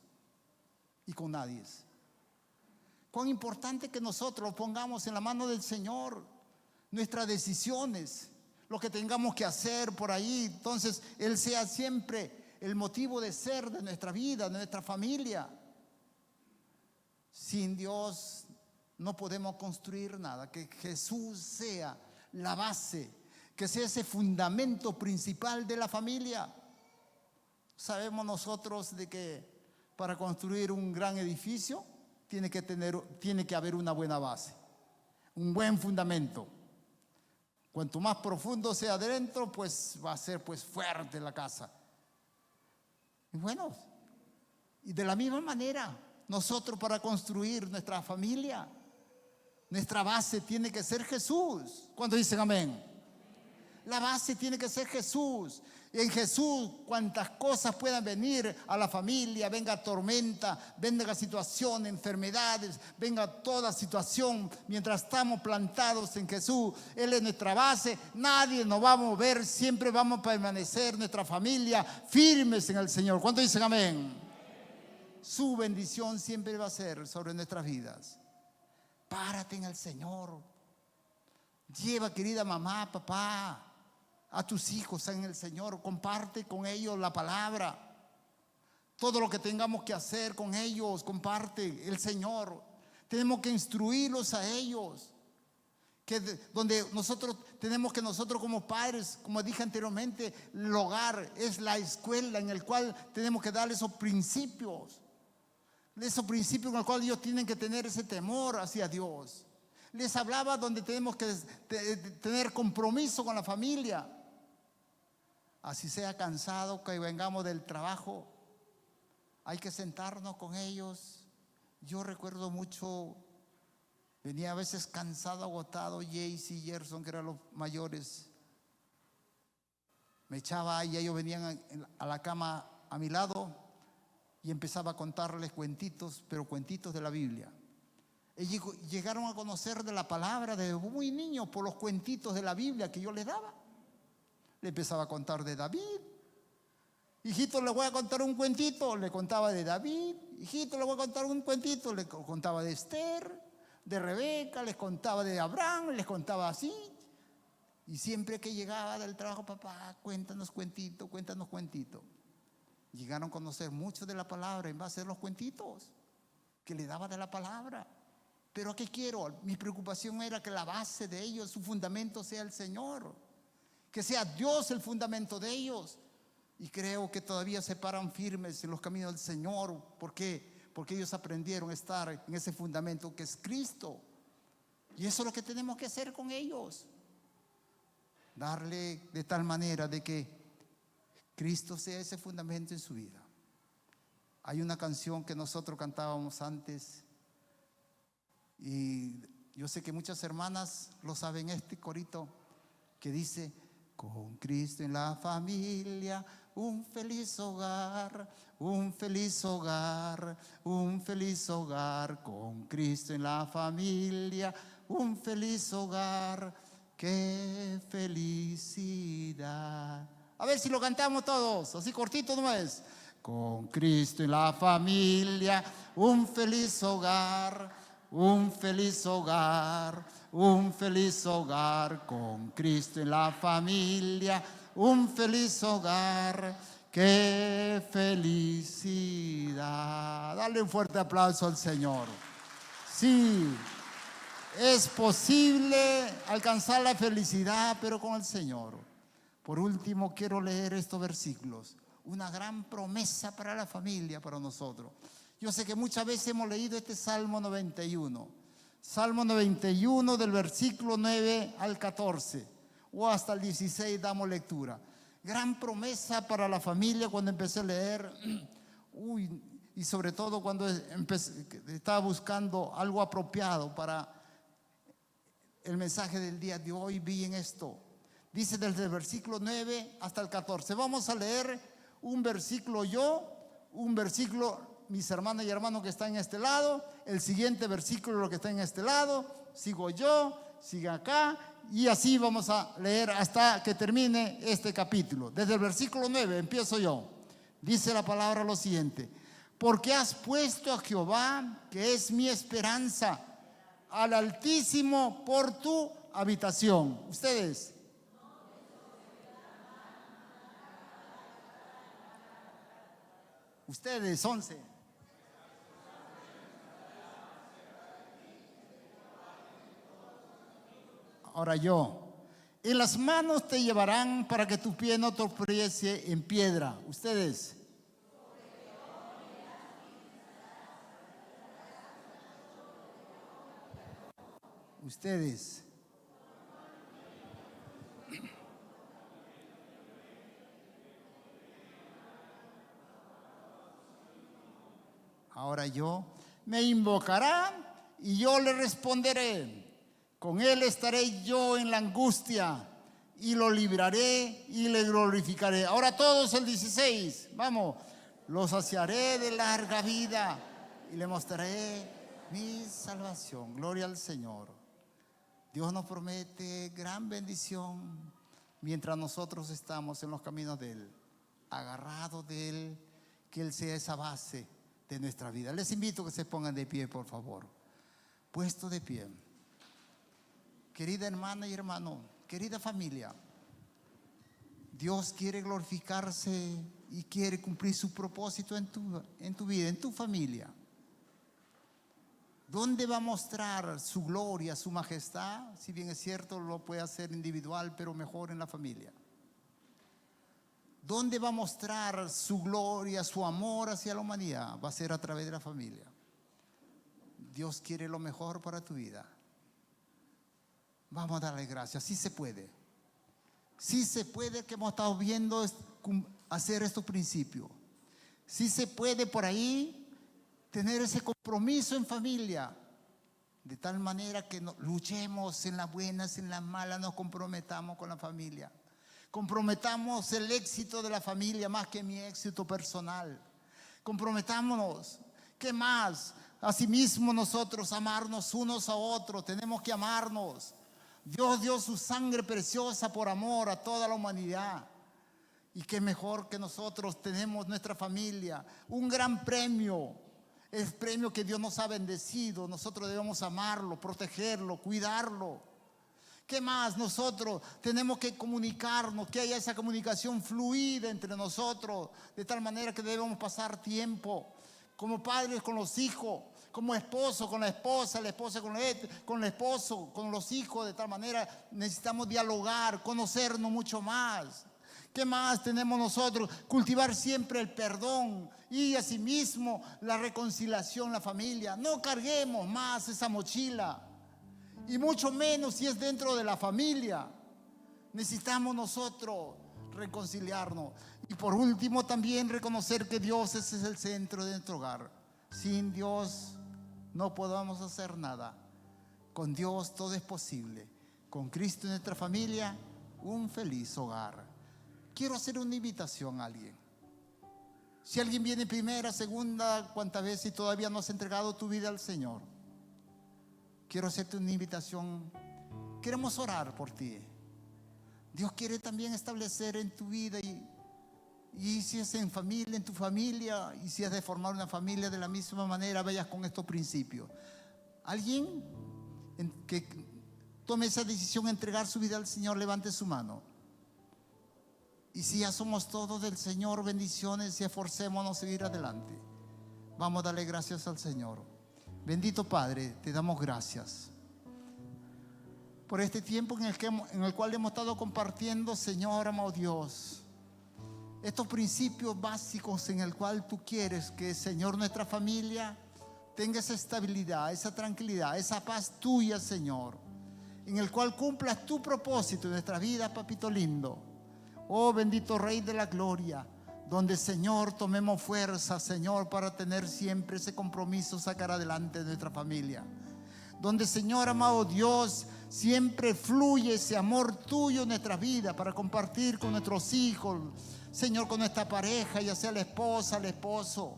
y con nadie. Cuán importante que nosotros pongamos en la mano del Señor nuestras decisiones, lo que tengamos que hacer por ahí. Entonces Él sea siempre el motivo de ser de nuestra vida, de nuestra familia. Sin Dios no podemos construir nada. Que Jesús sea la base, que sea ese fundamento principal de la familia. Sabemos nosotros de que para construir un gran edificio tiene que haber una buena base, un buen fundamento. Cuanto más profundo sea adentro, pues va a ser pues fuerte la casa. Y bueno, y de la misma manera, nosotros para construir nuestra familia, nuestra base tiene que ser Jesús. ¿Cuántos dicen amén? La base tiene que ser Jesús. En Jesús, cuantas cosas puedan venir a la familia, venga tormenta, venga situación, enfermedades, venga toda situación, mientras estamos plantados en Jesús, Él es nuestra base, nadie nos va a mover, siempre vamos a permanecer nuestra familia firmes en el Señor. ¿Cuántos dicen amén? Su bendición siempre va a ser sobre nuestras vidas. Párate en el Señor. Lleva, querida mamá, papá, a tus hijos en el Señor. Comparte con ellos la palabra. Todo lo que tengamos que hacer con ellos, comparte el Señor. Tenemos que instruirlos a ellos. Donde nosotros tenemos que nosotros como padres, como dije anteriormente, el hogar es la escuela en el cual tenemos que darles esos principios en el cual ellos tienen que tener ese temor hacia Dios. Les hablaba donde tenemos que tener compromiso con la familia. Así sea cansado que vengamos del trabajo, hay que sentarnos con ellos. Yo recuerdo mucho, venía a veces cansado, agotado, Jayce y Gerson, que eran los mayores. Me echaba y ellos venían a la cama a mi lado y empezaba a contarles cuentitos, pero cuentitos de la Biblia. Ellos llegaron a conocer de la palabra desde muy niños por los cuentitos de la Biblia que yo les daba. Le empezaba a contar de David. Hijito, le voy a contar un cuentito. Le contaba de David. Hijito, le voy a contar un cuentito. Le contaba de Esther. de Rebeca, les contaba de Abraham, les contaba así. Y siempre que llegaba del trabajo, papá, cuéntanos cuentito, cuéntanos cuentito. Llegaron a conocer mucho de la palabra en base a los cuentitos que le daba de la palabra. Pero ¿a qué quiero? Mi preocupación era que la base de ellos, su fundamento sea el Señor. Que sea Dios el fundamento de ellos. Y creo que todavía se paran firmes en los caminos del Señor. ¿Por qué? Porque ellos aprendieron a estar en ese fundamento que es Cristo. Y eso es lo que tenemos que hacer con ellos. Darle de tal manera de que Cristo sea ese fundamento en su vida. Hay una canción que nosotros cantábamos antes y yo sé que muchas hermanas lo saben, este corito que dice: con Cristo en la familia, un feliz hogar, un feliz hogar, un feliz hogar. Con Cristo en la familia, un feliz hogar, qué felicidad. A ver si lo cantamos todos, así cortito nomás. Con Cristo en la familia, un feliz hogar, un feliz hogar, un feliz hogar. Con Cristo en la familia, un feliz hogar, qué felicidad. Dale un fuerte aplauso al Señor. Sí, es posible alcanzar la felicidad, pero con el Señor. Por último, quiero leer estos versículos. Una gran promesa para la familia, para nosotros. Yo sé que muchas veces hemos leído este Salmo 91. Salmo 91 del versículo 9 al 14. O hasta el 16 damos lectura. Gran promesa para la familia cuando empecé a leer. Y sobre todo cuando estaba buscando algo apropiado para el mensaje del día de hoy, vi en esto. Dice desde el versículo 9 hasta el 14. Vamos a leer un versículo yo, un versículo mis hermanas y hermanos que están en este lado, el siguiente versículo lo que está en este lado, sigo yo, sigue acá, y así vamos a leer hasta que termine este capítulo. Desde el versículo 9 empiezo yo. Dice la palabra lo siguiente: porque has puesto a Jehová, que es mi esperanza, al Altísimo por tu habitación. Ustedes. Ustedes, 11. Ahora yo. En las manos te llevarán para que tu pie no tropiece en piedra. Ustedes. Ustedes. Ahora yo. Me invocará y yo le responderé. Con él estaré yo en la angustia y lo libraré y le glorificaré. Ahora todos el 16. Vamos. Lo saciaré de larga vida y le mostraré mi salvación. Gloria al Señor. Dios nos promete gran bendición mientras nosotros estamos en los caminos de Él, agarrados de Él, que Él sea esa base de nuestra vida. Les invito a que se pongan de pie, por favor. Puesto de pie. Querida hermana y hermano, querida familia, Dios quiere glorificarse y quiere cumplir su propósito en tu vida, en tu familia. ¿Dónde va a mostrar su gloria, su majestad? Si bien es cierto, lo puede hacer individual, pero mejor en la familia. ¿Dónde va a mostrar su gloria, su amor hacia la humanidad? Va a ser a través de la familia. Dios quiere lo mejor para tu vida. Vamos a darle gracias. Sí se puede. Sí se puede, que hemos estado viendo hacer estos principios. Sí se puede por ahí tener ese compromiso en familia, de tal manera que luchemos en las buenas, en las malas, nos comprometamos con la familia. Comprometamos el éxito de la familia más que mi éxito personal. Comprometámonos. ¿Qué más? Asimismo nosotros amarnos unos a otros. Tenemos que amarnos. Dios dio su sangre preciosa por amor a toda la humanidad. Y qué mejor que nosotros tenemos nuestra familia. Un gran premio. Es premio que Dios nos ha bendecido. Nosotros debemos amarlo, protegerlo, cuidarlo. ¿Qué más? Nosotros tenemos que comunicarnos, que haya esa comunicación fluida entre nosotros, de tal manera que debemos pasar tiempo como padres con los hijos, como esposo con la esposa con el esposo, con los hijos. De tal manera necesitamos dialogar, conocernos mucho más. ¿Qué más tenemos nosotros? Cultivar siempre el perdón y asimismo la reconciliación en la familia. No carguemos más esa mochila, y mucho menos si es dentro de la familia. Necesitamos nosotros reconciliarnos. Y por último también reconocer que Dios es el centro de nuestro hogar. Sin Dios no podemos hacer nada. Con Dios todo es posible. Con Cristo en nuestra familia, un feliz hogar. Quiero hacer una invitación a alguien. Si alguien viene primera, segunda, cuantas veces y todavía no has entregado tu vida al Señor, quiero hacerte una invitación. Queremos orar por ti. Dios quiere también establecer en tu vida y si es en familia, en tu familia, y si es de formar una familia de la misma manera, vayas con estos principios. Alguien que tome esa decisión de entregar su vida al Señor, levante su mano. Y si ya somos todos del Señor, bendiciones, y esforcémonos a seguir adelante. Vamos a darle gracias al Señor. Bendito Padre, te damos gracias por este tiempo en el cual hemos estado compartiendo, Señor, amado Dios, estos principios básicos en el cual tú quieres que, Señor, nuestra familia tenga esa estabilidad, esa tranquilidad, esa paz tuya, Señor, en el cual cumplas tu propósito en nuestra vida, papito lindo. Oh bendito Rey de la Gloria, donde, Señor, tomemos fuerza, Señor, para tener siempre ese compromiso, sacar adelante nuestra familia. Donde, Señor, amado Dios, siempre fluye ese amor tuyo en nuestra vida para compartir con nuestros hijos, Señor, con nuestra pareja, ya sea la esposa, el esposo,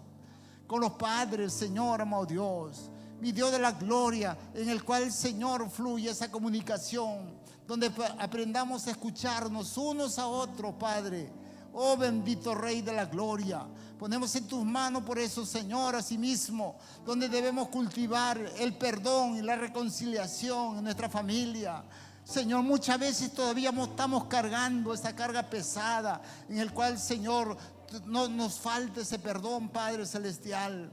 con los padres, Señor, amado Dios, mi Dios de la gloria, en el cual, Señor, fluye esa comunicación, donde aprendamos a escucharnos unos a otros, Padre. Oh bendito Rey de la Gloria, ponemos en tus manos por eso, Señor, asimismo, donde debemos cultivar el perdón y la reconciliación en nuestra familia. Señor, muchas veces todavía estamos cargando esa carga pesada, en el cual, Señor, no nos falta ese perdón, Padre Celestial.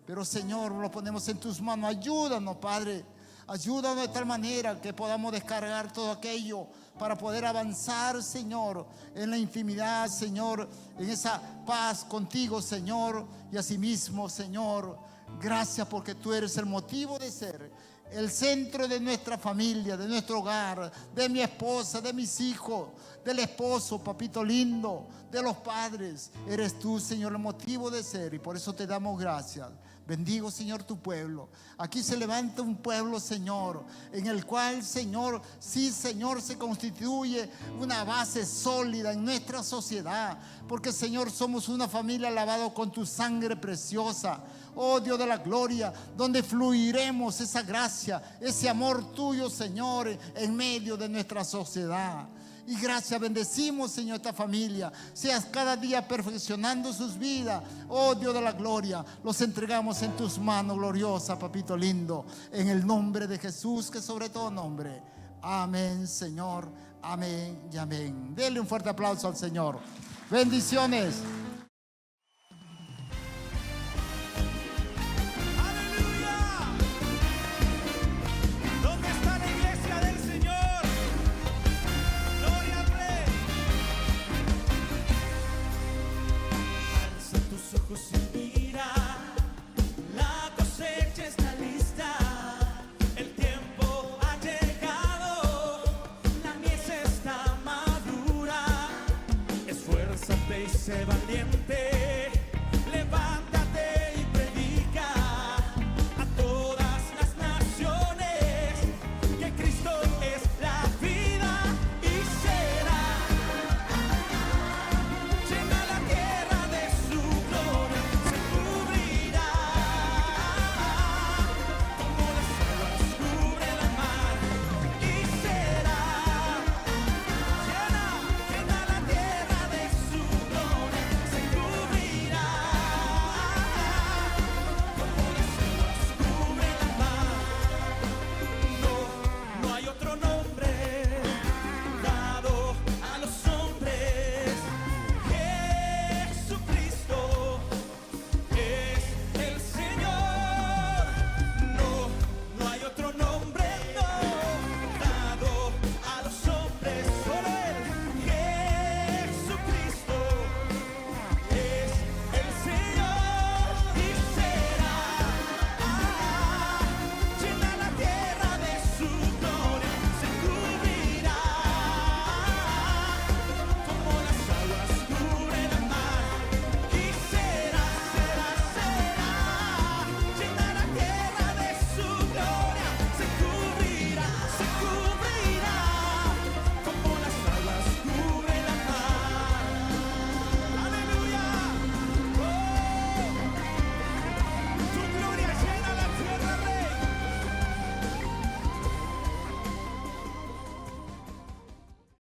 Pero, Señor, lo ponemos en tus manos. Ayúdanos, Padre. Ayúdanos de tal manera que podamos descargar todo aquello para poder avanzar, Señor, en la intimidad, Señor, en esa paz contigo, Señor. Y asimismo, Señor, gracias porque tú eres el motivo de ser, el centro de nuestra familia, de nuestro hogar, de mi esposa, de mis hijos, del esposo, papito lindo, de los padres. Eres tú, Señor, el motivo de ser, y por eso te damos gracias. Bendigo, Señor, tu pueblo. Aquí se levanta un pueblo, Señor, en el cual, Señor, sí, Señor, se constituye una base sólida en nuestra sociedad. Porque, Señor, somos una familia lavada con tu sangre preciosa. Oh Dios de la gloria, donde fluiremos esa gracia, ese amor tuyo, Señor, en medio de nuestra sociedad. Y gracias, bendecimos, Señor, esta familia. Seas cada día perfeccionando sus vidas. Oh Dios de la gloria, los entregamos en tus manos gloriosas, papito lindo, en el nombre de Jesús, que sobre todo nombre. Amén, Señor. Amén y amén. Denle un fuerte aplauso al Señor. Bendiciones.